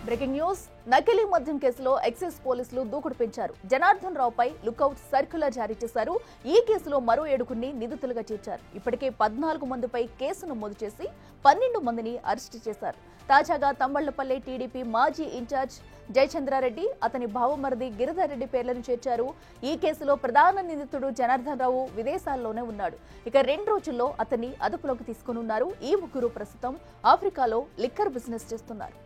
Breaking news నకిలీ మద్యం కేసులో ఎక్సైజ్ పోలీసులు దూకుడు పెంచారు. జనార్దన్ రావుపై లుకౌట్ సర్క్యులర్ జారీ చేశారు. ఈ కేసులో మరో 7గురిని నిందితులుగా చేర్చారు. ఇప్పటికే 14 మందిపై కేసు నమోదు చేసి 12 మందిని అరెస్టు చేశారు. తాజాగా తంబళ్లపల్లి టీడీపీ మాజీ ఇన్ఛార్జ్ జయచంద్రారెడ్డి, అతని భావమరిది గిరిధర్ రెడ్డి పేర్లను చేర్చారు. ఈ కేసులో ప్రధాన నిందితుడు జనార్దన్ రావు విదేశాల్లోనే ఉన్నాడు. ఇక 2 రోజుల్లో అతన్ని అదుపులోకి తీసుకున్నారు. ఈ ముగ్గురు ప్రస్తుతం ఆఫ్రికాలో లిక్కర్ బిజినెస్ చేస్తున్నారు.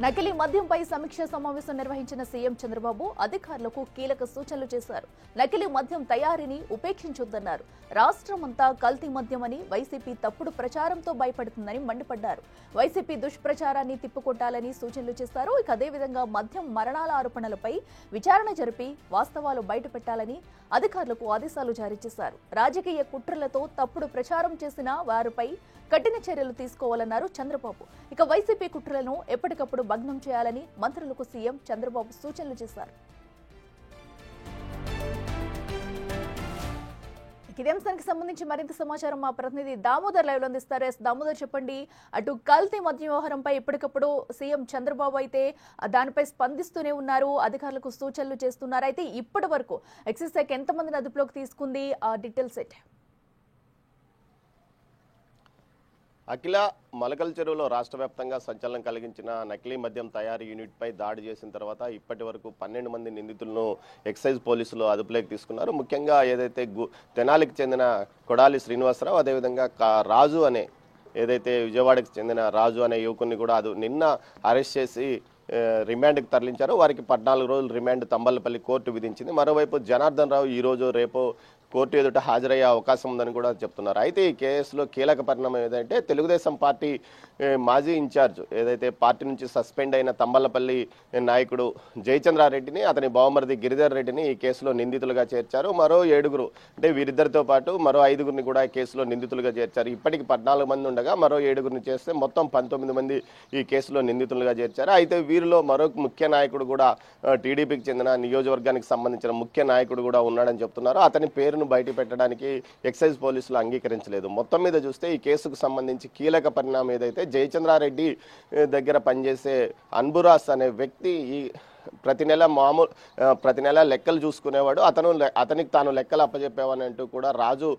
నకిలీ మద్యంపై సమీక్ష సమావేశం నిర్వహించిన సీఎం చంద్రబాబు అధికారులకు కీలక సూచనలు చేశారు. నకిలీ మద్యం తయారీని ఉపేక్షించొద్దన్నారు. రాష్ట్రమంతా కల్తీ మద్యమని వైసీపీ తప్పుడు ప్రచారంతో భయపడుతుందని మండిపడ్డారు. వైసీపీ దుష్ప్రచారాన్ని తిప్పుకొట్టాలని సూచనలు చేశారు. ఇక అదేవిధంగా మద్యం మరణాల ఆరోపణలపై విచారణ జరిపి వాస్తవాలు బయటపెట్టాలని అధికారులకు ఆదేశాలు జారీ చేశారు. రాజకీయ కుట్రలతో తప్పుడు ప్రచారం చేసిన వారిపై కఠిన చర్యలు తీసుకోవాలన్నారు చంద్రబాబు. ఇక వైసీపీ కుట్రలను ఎప్పటికప్పుడు భగ్నం చేయాలని మంత్రులకు సీఎం చంద్రబాబు సూచనలు చేశారు. ఇదే అంశానికి సంబంధించి మరింత సమాచారం మా ప్రతినిధి దామోదర్ లైవ్ లో అందిస్తారు. దామోదర్, చెప్పండి. అటు కల్తీ మద్యం వ్యవహారంపై ఎప్పటికప్పుడు సీఎం చంద్రబాబు అయితే దానిపై స్పందిస్తూనే ఉన్నారు, అధికారులకు సూచనలు చేస్తున్నారు. అయితే ఇప్పటి వరకు ఎక్సైజ్ శాఖ ఎంతమందిని అదుపులోకి తీసుకుంది? డీటెయిల్స్ ఏంటి? అఖిల, మలకల్ చెరువులో రాష్ట్ర వ్యాప్తంగా సంచలనం కలిగించిన నకిలీ మద్యం తయారీ యూనిట్పై దాడి చేసిన తర్వాత ఇప్పటి వరకు 12 మంది నిందితులను ఎక్సైజ్ పోలీసులు అదుపులోకి తీసుకున్నారు. ముఖ్యంగా ఏదైతే తెనాలికి చెందిన కొడాలి శ్రీనివాసరావు, అదేవిధంగా రాజు అనే ఏదైతే విజయవాడకి చెందిన రాజు అనే యువకుని కూడా నిన్న అరెస్ట్ చేసి రిమాండ్కి తరలించారు. వారికి 14 రోజులు రిమాండ్ తంబళ్లపల్లి కోర్టు విధించింది. మరోవైపు జనార్దన్ రావు ఈ రోజు రేపు కోర్టు ఎదుట హాజరయ్యే అవకాశం ఉందని కూడా చెప్తున్నారు. అయితే ఈ కేసులో కీలక పరిణామం ఏదంటే తెలుగుదేశం పార్టీ మాజీ ఇన్ఛార్జ్ ఏదైతే పార్టీ నుంచి సస్పెండ్ అయిన తంబళ్లపల్లి నాయకుడు జయచంద్రారెడ్డిని, అతని బావమరిది గిరిధర్ రెడ్డిని ఈ కేసులో నిందితులుగా చేర్చారు. మరో 7గురు అంటే వీరిద్దరితో పాటు మరో 5గురిని కూడా ఈ కేసులో నిందితులుగా చేర్చారు. ఇప్పటికి 14 మంది ఉండగా మరో 7గురిని చేస్తే మొత్తం 19 మంది ఈ కేసులో నిందితులుగా చేర్చారు. అయితే వీరిలో మరో ముఖ్య నాయకుడు కూడా టీడీపీకి చెందిన నియోజకవర్గానికి సంబంధించిన ముఖ్య నాయకుడు కూడా ఉన్నాడని చెప్తున్నారు. అతని పేరును బయట పెట్టడానికి ఎక్సైజ్ పోలీసులు అంగీకరించలేదు. మొత్తం మీద చూస్తే ఈ కేసుకు సంబంధించి కీలక పరిణామం ఏదైతే జయచంద్రారెడ్డి దగ్గర పనిచేసే అన్బురాస్ అనే వ్యక్తి ఈ ప్రతి నెల లెక్కలు చూసుకునేవాడు. అతనికి తాను లెక్కలు అప్పచెప్పేవాని అంటూ కూడా రాజు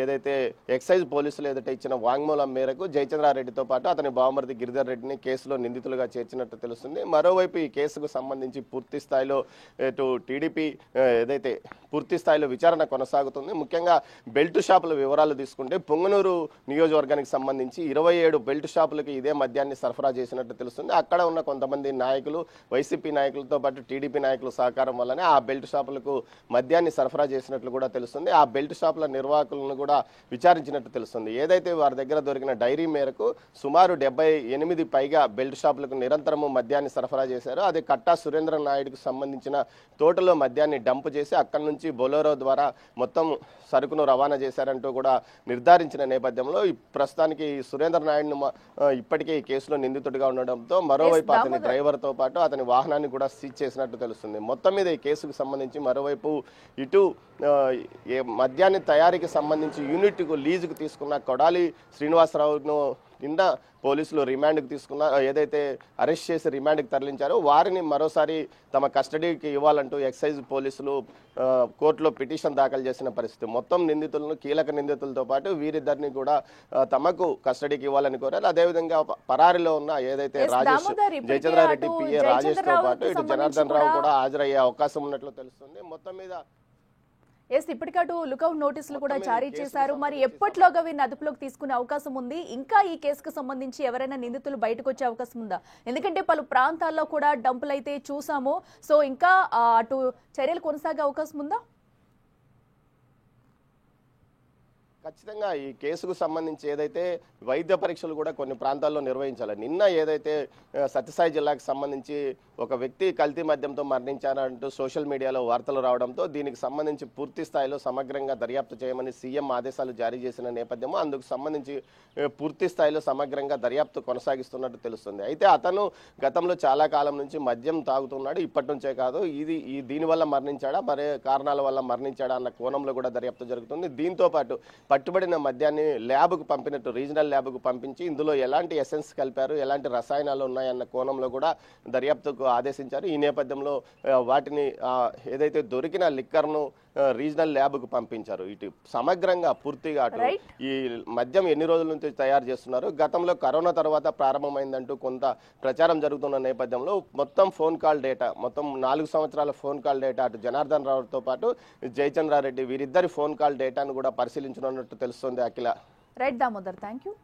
ఏదైతే ఎక్సైజ్ పోలీసులు ఏదైతే ఇచ్చిన వాంగ్మూలం మేరకు జయచంద్రారెడ్డితో పాటు అతని బావమరిది గిరిధర్ రెడ్డిని కేసులో నిందితులుగా చేర్చినట్టు తెలుస్తుంది. మరోవైపు ఈ కేసుకు సంబంధించి పూర్తి స్థాయిలో ఇటు టీడీపీ ఏదైతే పూర్తి స్థాయిలో విచారణ కొనసాగుతుంది. ముఖ్యంగా బెల్ట్ షాపుల వివరాలు తీసుకుంటే పొంగనూరు నియోజకవర్గానికి సంబంధించి 27 బెల్ట్ షాపులకి ఇదే మద్యాన్ని సరఫరా చేసినట్టు తెలుస్తుంది. అక్కడ ఉన్న కొంతమంది నాయకులు, వైసీపీ నాయకులతో పాటు టీడీపీ నాయకుల సహకారం వల్లనే ఆ బెల్ట్ షాపులకు మద్యాన్ని సరఫరా చేసినట్లు కూడా తెలుస్తుంది. ఆ బెల్ట్ షాపుల నిర్వాహకులను కూడా విచారించినట్టు తెలుస్తుంది. ఏదైతే వారి దగ్గర దొరికిన డైరీ మేరకు సుమారు 78 పైగా బెల్ట్ షాపులకు నిరంతరము మద్యాన్ని సరఫరా చేశారు. అది కట్టా సురేంద్ర నాయుడుకు సంబంధించిన తోటలో మద్యాన్ని డంప్ చేసి అక్కడి నుంచి బొలెరో ద్వారా మొత్తం సరుకును రవాణా చేశారంటూ కూడా నిర్ధారించిన నేపథ్యంలో ప్రస్తుతానికి సురేంద్ర నాయుడును ఇప్పటికే ఈ కేసులో నిందితుడిగా ఉండడంతో మరోవైపు అతని డ్రైవర్తో పాటు అతని వాహనాన్ని కూడా సీజ్ చేసినట్టు తెలుస్తుంది. మొత్తం మీద ఈ కేసుకు సంబంధించి మరోవైపు ఇటు మద్యాన్ని తయారీకి సంబంధించి యూనిట్కు లీజుకు తీసుకున్న కొడాలి శ్రీనివాసరావును నిన్న పోలీసులు రిమాండ్కి తీసుకున్న ఏదైతే అరెస్ట్ చేసి రిమాండ్కి తరలించారో వారిని మరోసారి తమ కస్టడీకి ఇవ్వాలంటూ ఎక్సైజ్ పోలీసులు కోర్టులో పిటిషన్ దాఖలు చేసిన పరిస్థితి. మొత్తం నిందితులను, కీలక నిందితులతో పాటు వీరిద్దరిని కూడా తమకు కస్టడీకి ఇవ్వాలని కోరారు. అదేవిధంగా పరారీలో ఉన్న ఏదైతే రాజేష్ జయచంద్రారెడ్డి పిఏ రాజేష్తో పాటు ఇటు జనార్దన్ రావు కూడా హాజరయ్యే అవకాశం ఉన్నట్లు తెలుస్తుంది. మొత్తం మీద ఇప్పటికటు లుకౌట్ నోటీసులు కూడా జారీ చేశారు. మరి ఎప్పటిలోగా వీరిని అదుపులోకి తీసుకునే అవకాశం ఉంది? ఇంకా ఈ కేసుకు సంబంధించి ఎవరైనా నిందితులు బయటకు వచ్చే అవకాశం ఉందా? ఎందుకంటే పలు ప్రాంతాల్లో కూడా డంపులు అయితే చూసాము. సో ఇంకా అటు చర్యలు కొనసాగే అవకాశం ఉందా? ఖచ్చితంగా ఈ కేసుకు సంబంధించి ఏదైతే వైద్య పరీక్షలు కూడా కొన్ని ప్రాంతాల్లో నిర్వహించాలి. నిన్న ఏదైతే సత్యసాయి జిల్లాకు సంబంధించి ఒక వ్యక్తి కల్తీ మద్యంతో మరణించారంటూ సోషల్ మీడియాలో వార్తలు రావడంతో దీనికి సంబంధించి పూర్తి స్థాయిలో సమగ్రంగా దర్యాప్తు చేయమని సీఎం ఆదేశాలు జారీ చేసిన నేపథ్యం అందుకు సంబంధించి పూర్తి స్థాయిలో సమగ్రంగా దర్యాప్తు కొనసాగిస్తున్నట్టు తెలుస్తుంది. అయితే అతను గతంలో చాలా కాలం నుంచి మద్యం తాగుతున్నాడు. ఇప్పటి నుంచే కాదు, దీనివల్ల మరణించాడా, మరే కారణాల వల్ల మరణించాడా అన్న కోణంలో కూడా దర్యాప్తు జరుగుతుంది. దీంతో పాటు పట్టుబడిన మద్యాన్ని ల్యాబ్కు పంపినట్టు రీజనల్ ల్యాబ్కు పంపించి ఇందులో ఎలాంటి ఎసెన్స్ కలిపారు, ఎలాంటి రసాయనాలు ఉన్నాయన్న కోణంలో కూడా దర్యాప్తుకు ఆదేశించారు. ఈ నేపథ్యంలో వాటిని ఏదైతే దొరికిన లిక్కర్ను రీజనల్ ల్యాబ్కు పంపించారు. ఇటు సమగ్రంగా పూర్తిగా అటు ఈ మద్యం ఎన్ని రోజుల నుంచి తయారు చేస్తున్నారు, గతంలో కరోనా తర్వాత ప్రారంభమైందంటూ కొంత ప్రచారం జరుగుతున్న నేపథ్యంలో మొత్తం ఫోన్ కాల్ డేటా, మొత్తం 4 సంవత్సరాల ఫోన్ కాల్ డేటా అటు జనార్దన్ రావుతో పాటు జయచంద్రారెడ్డి వీరిద్దరి ఫోన్ కాల్ డేటాను కూడా పరిశీలించనున్నట్టు తెలుస్తోంది. Akhila. Right Damodar, thank you.